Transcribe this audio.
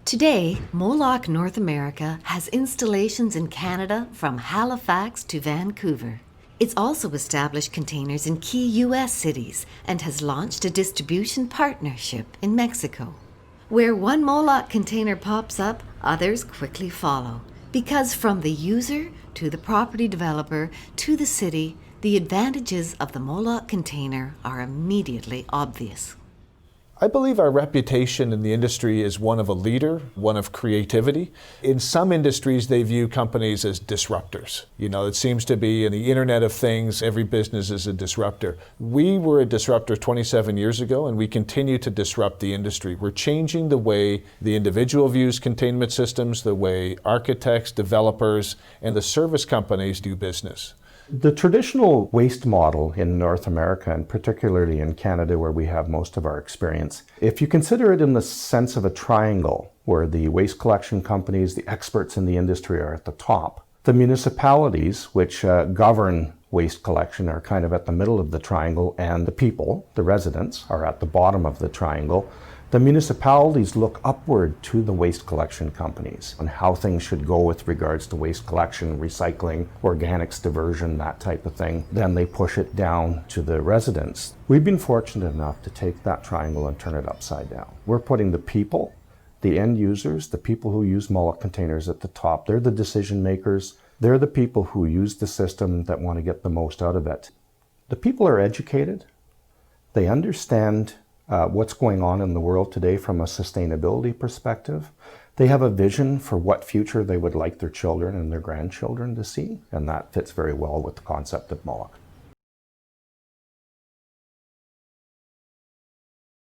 Today, Molok North America has installations in Canada from Halifax to Vancouver. It's also established containers in key U.S. cities and has launched a distribution partnership in Mexico. Where one Molok container pops up, others quickly follow. Because from the user to the property developer to the city, the advantages of the Molok container are immediately obvious. I believe our reputation in the industry is one of a leader, one of creativity. In some industries, they view companies as disruptors. It seems to be in the Internet of Things, every business is a disruptor. We were a disruptor 27 years ago, and we continue to disrupt the industry. We're changing the way the individual views containment systems, the way architects, developers, and the service companies do business. The traditional waste model in North America, and particularly in Canada where we have most of our experience, if you consider it in the sense of a triangle where the waste collection companies, the experts in the industry are at the top, the municipalities which govern waste collection are kind of at the middle of the triangle, and the people, the residents, are at the bottom of the triangle. The municipalities look upward to the waste collection companies on how things should go with regards to waste collection, recycling, organics diversion, that type of thing. Then they push it down to the residents. We've been fortunate enough to take that triangle and turn it upside down. We're putting the people, the end users, the people who use Molok containers at the top. They're the decision makers. They're the people who use the system that want to get the most out of it. The people are educated. They understand what's going on in the world today from a sustainability perspective. They have a vision for what future they would like their children and their grandchildren to see, and that fits very well with the concept of Molok.